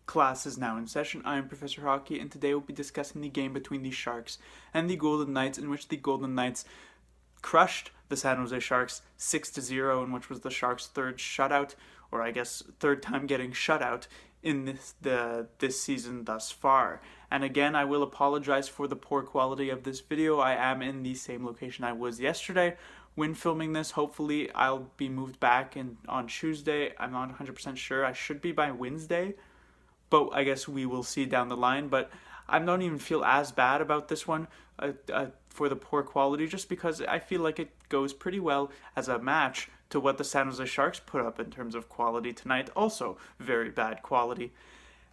Class is now in session. I am Professor Hockey, and today we'll be discussing the game between the Sharks and the Golden Knights, in which the Golden Knights crushed the San Jose Sharks 6-0, in which was the Sharks' third shutout, or I guess third time getting shut out in this season thus far. And again, I will apologize for the poor quality of this video. I am in the same location I was yesterday when filming this. Hopefully I'll be moved back on Tuesday. I'm not 100% sure. I should be by Wednesday, but I guess we will see down the line. But I don't even feel as bad about this one for the poor quality, just because I feel like it goes pretty well as a match to what the San Jose Sharks put up in terms of quality tonight. Also very bad quality,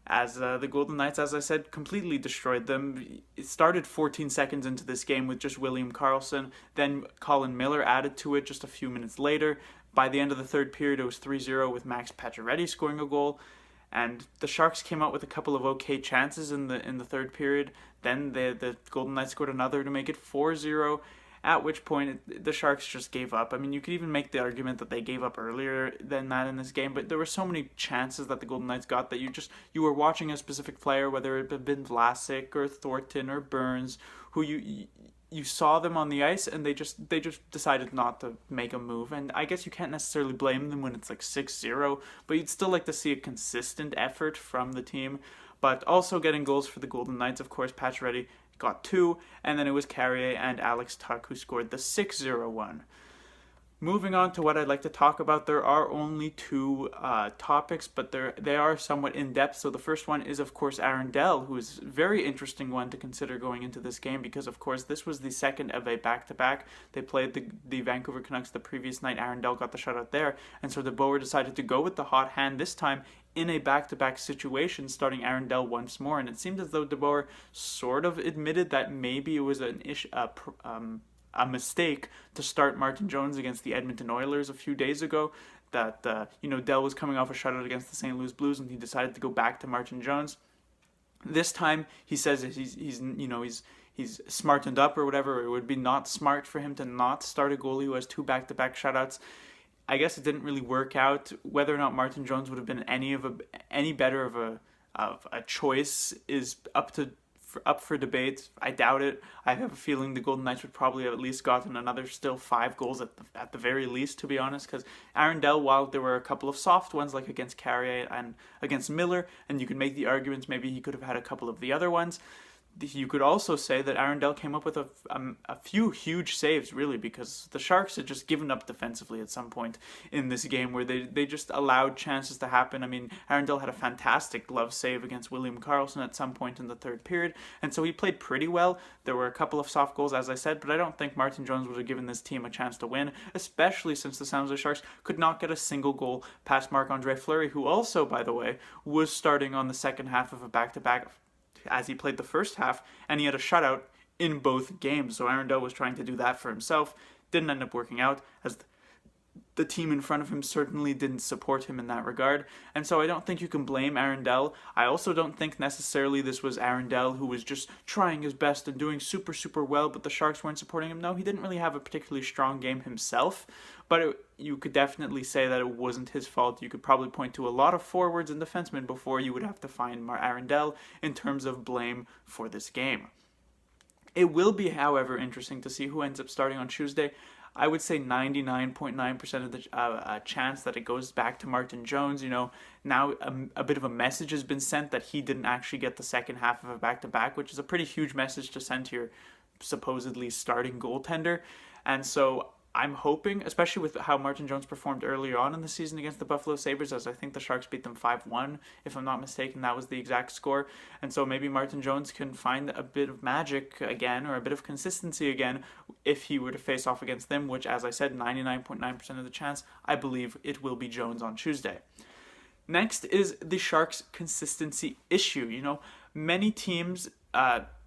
as the Golden Knights, as I said, completely destroyed them. It started 14 seconds into this game with just William-Karlsson, then Colin Miller added to it just a few minutes later. By the end of the third period, it was 3-0 with Max Pacioretty scoring a goal. And the Sharks came out with a couple of okay chances in the third period. Then the Golden Knights scored another to make it 4-0, at which point the Sharks just gave up. I mean, you could even make the argument that they gave up earlier than that in this game, but there were so many chances that the Golden Knights got that you were watching a specific player, whether it had been Vlasic or Thornton or Burns, who you saw them on the ice, and they just decided not to make a move. And I guess you can't necessarily blame them when it's like 6-0, but you'd still like to see a consistent effort from the team. But also getting goals for the Golden Knights, of course, Pacioretty got 2, and then it was Carrier and Alex Tuch who scored the 6-0 one. Moving on to what I'd like to talk about, there are only two topics, but they are somewhat in-depth. So the first one is, of course, Aaron Dell, who is a very interesting one to consider going into this game because, of course, this was the second of a back-to-back. They played the Vancouver Canucks the previous night. Aaron Dell got the shutout there, and so DeBoer decided to go with the hot hand this time in a back-to-back situation, starting Aaron Dell once more. And it seemed as though DeBoer sort of admitted that maybe it was a mistake to start Martin Jones against the Edmonton Oilers a few days ago. That Dell was coming off a shutout against the St. Louis Blues, and he decided to go back to Martin Jones. This time, he says he's smartened up or whatever. It would be not smart for him to not start a goalie who has two back-to-back shutouts. I guess it didn't really work out. Whether or not Martin Jones would have been any better of a choice is up for debate. I doubt it. I have a feeling the Golden Knights would probably have at least gotten another still 5 goals at the very least, to be honest, because Aaron Dell, while there were a couple of soft ones like against Carrier and against Miller, and you could make the arguments maybe he could have had a couple of the other ones, you could also say that Aaron Dell came up with a few huge saves, really, because the Sharks had just given up defensively at some point in this game where they just allowed chances to happen. I mean, Aaron Dell had a fantastic glove save against William-Karlsson at some point in the third period, and so he played pretty well. There were a couple of soft goals, as I said, but I don't think Martin Jones would have given this team a chance to win, especially since the San Jose Sharks could not get a single goal past Marc-Andre Fleury, who also, by the way, was starting on the second half of a back-to-back as he played the first half, and he had a shutout in both games. So Aaron Dell was trying to do that for himself. Didn't end up working out, as the team in front of him certainly didn't support him in that regard. And so I don't think you can blame Aaron Dell. I also don't think necessarily this was Aaron Dell who was just trying his best and doing super, super well, but the Sharks weren't supporting him. No, he didn't really have a particularly strong game himself, but you could definitely say that it wasn't his fault. You could probably point to a lot of forwards and defensemen before you would have to find Aaron Dell in terms of blame for this game. It will be, however, interesting to see who ends up starting on Tuesday. I would say 99.9% of the chance that it goes back to Martin Jones. Now a bit of a message has been sent that he didn't actually get the second half of a back-to-back, which is a pretty huge message to send to your supposedly starting goaltender. And so I'm hoping, especially with how Martin Jones performed earlier on in the season against the Buffalo Sabres, as I think the Sharks beat them 5-1, if I'm not mistaken, that was the exact score. And so maybe Martin Jones can find a bit of magic again, or a bit of consistency again, if he were to face off against them, which, as I said, 99.9% of the chance, I believe it will be Jones on Tuesday. Next is the Sharks' consistency issue. Many teams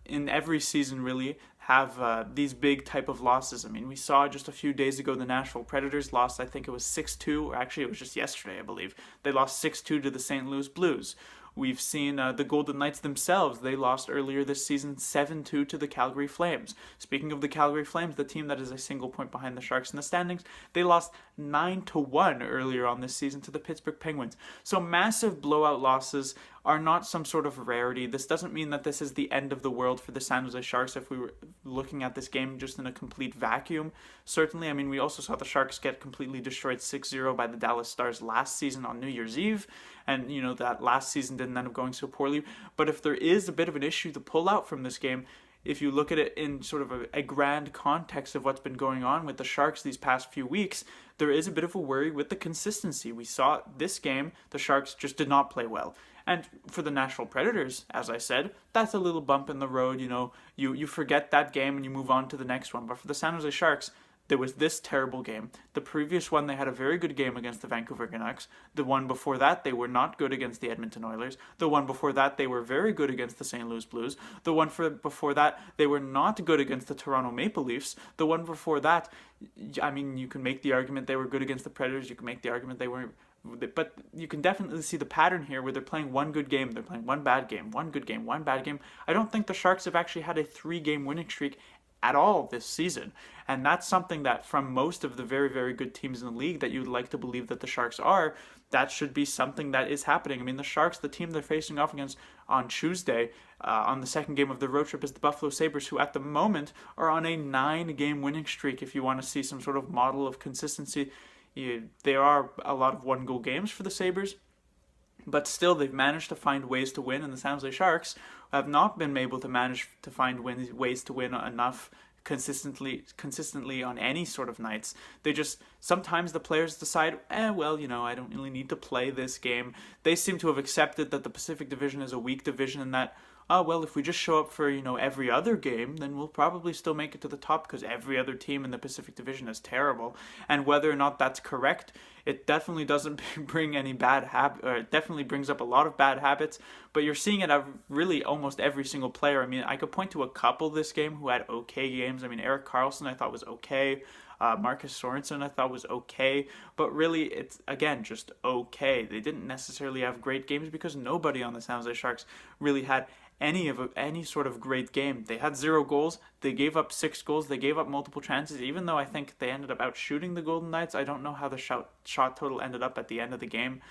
in every season really have these big type of losses. I mean, we saw just a few days ago the Nashville Predators lost, I think it was 6-2, or actually it was just yesterday, I believe. They lost 6-2 to the St. Louis Blues. We've seen the Golden Knights themselves. They lost earlier this season 7-2 to the Calgary Flames. Speaking of the Calgary Flames, the team that is a single point behind the Sharks in the standings, they lost 9-1 earlier on this season to the Pittsburgh Penguins. So massive blowout losses are not some sort of rarity. This doesn't mean that this is the end of the world for the San Jose Sharks if we were looking at this game just in a complete vacuum. Certainly, I mean, we also saw the Sharks get completely destroyed 6-0 by the Dallas Stars last season on New Year's Eve, and that last season didn't end up going so poorly. But if there is a bit of an issue to pull out from this game, if you look at it in sort of a grand context of what's been going on with the Sharks these past few weeks, there is a bit of a worry with the consistency. We saw this game, the Sharks just did not play well. And for the Nashville Predators, as I said, that's a little bump in the road. You forget that game and you move on to the next one. But for the San Jose Sharks, there was this terrible game. The previous one, they had a very good game against the Vancouver Canucks. The one before that, they were not good against the Edmonton Oilers. The one before that, they were very good against the St. Louis Blues. The one before that, they were not good against the Toronto Maple Leafs. The one before that, I mean, you can make the argument they were good against the Predators. You can make the argument they weren't. But you can definitely see the pattern here where they're playing one good game, they're playing one bad game, one good game, one bad game. I don't think the Sharks have actually had a 3-game winning streak at all this season. And that's something that from most of the very, very good teams in the league that you'd like to believe that the Sharks are, that should be something that is happening. I mean, the Sharks, the team they're facing off against on Tuesday, on the second game of the road trip, is the Buffalo Sabres, who at the moment are on a 9-game winning streak. If you want to see some sort of model of consistency, there are a lot of one-goal games for the Sabres, but still they've managed to find ways to win, and the San Jose Sharks have not been able to manage to find ways to win enough consistently on any sort of nights. They just, sometimes the players decide, I don't really need to play this game. They seem to have accepted that the Pacific Division is a weak division and that, if we just show up for, every other game, then we'll probably still make it to the top because every other team in the Pacific Division is terrible. And whether or not that's correct, it definitely doesn't bring any bad habits, or it definitely brings up a lot of bad habits, but you're seeing it of really almost every single player. I mean, I could point to a couple this game who had okay games. I mean, Erik Karlsson I thought was okay. Marcus Sorensen I thought was okay, but really it's, again, just okay. They didn't necessarily have great games because nobody on the San Jose Sharks really had any sort of great game. They had 0 goals. They gave up 6 goals. They gave up multiple chances, even though I think they ended up out shooting the Golden Knights. I don't know how the shot total ended up at the end of the game,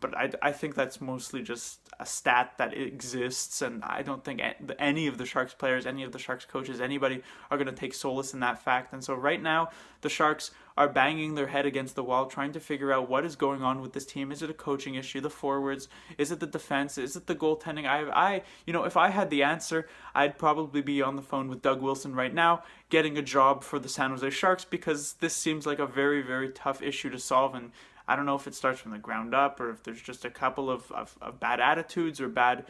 but I think that's mostly just a stat that exists, and I don't think any of the Sharks players, any of the Sharks coaches, anybody are going to take solace in that fact. And so right now, the Sharks are banging their head against the wall, trying to figure out what is going on with this team. Is it a coaching issue? The forwards? Is it the defense? Is it the goaltending? If I had the answer, I'd probably be on the phone with Doug Wilson right now, getting a job for the San Jose Sharks, because this seems like a very, very tough issue to solve. And I don't know if it starts from the ground up or if there's just a couple of bad attitudes or bad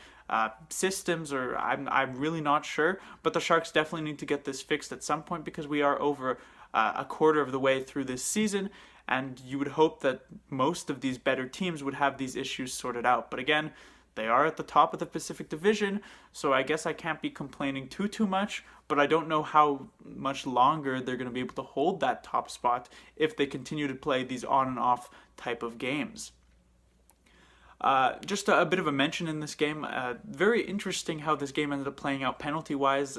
systems, or I'm really not sure. But the Sharks definitely need to get this fixed at some point because we are over a quarter of the way through this season, and you would hope that most of these better teams would have these issues sorted out. But again, they are at the top of the Pacific Division, so I guess I can't be complaining too much, but I don't know how much longer they're going to be able to hold that top spot if they continue to play these on and off type of games. Just a bit of a mention in this game. Very interesting how this game ended up playing out penalty-wise.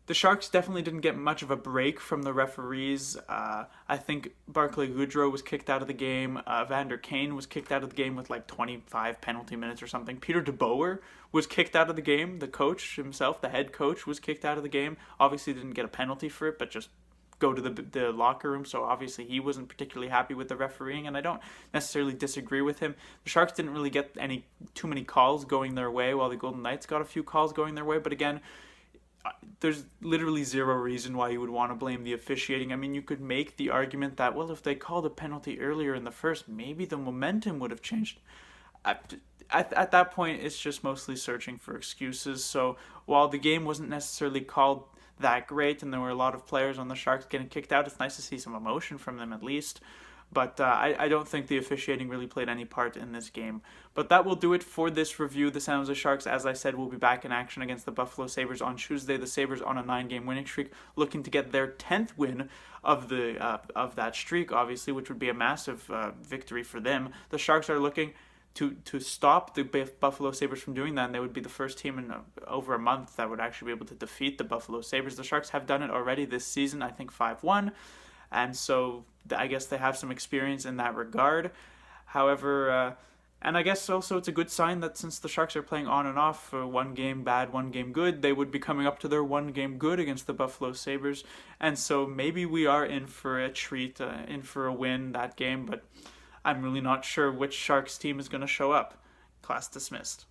The Sharks definitely didn't get much of a break from the referees. I think Barclay Goodrow was kicked out of the game. Vander Kane was kicked out of the game with like 25 penalty minutes or something. Peter DeBoer was kicked out of the game. The coach himself, the head coach, was kicked out of the game. Obviously didn't get a penalty for it, but just go to the locker room, so obviously he wasn't particularly happy with the refereeing, and I don't necessarily disagree with him. The Sharks didn't really get too many calls going their way, while the Golden Knights got a few calls going their way, but again, there's literally zero reason why you would want to blame the officiating. I mean, you could make the argument that, well, if they called a penalty earlier in the first, maybe the momentum would have changed. At that point, it's just mostly searching for excuses. So while the game wasn't necessarily called that great and there were a lot of players on the Sharks getting kicked out, it's nice to see some emotion from them at least. But I don't think the officiating really played any part in this game. But that will do it for this review. The San Jose Sharks, as I said, will be back in action against the Buffalo Sabres on Tuesday. The Sabres on a 9-game winning streak, looking to get their 10th win of that streak, obviously, which would be a massive victory for them. The Sharks are looking to stop the Buffalo Sabres from doing that, and they would be the first team in over a month that would actually be able to defeat the Buffalo Sabres. The Sharks have done it already this season, I think 5-1, and so I guess they have some experience in that regard. However, and I guess also it's a good sign that since the Sharks are playing on and off, one game bad, one game good, they would be coming up to their one game good against the Buffalo Sabres. And so maybe we are in for a treat, in for a win that game, but I'm really not sure which Sharks team is going to show up. Class dismissed.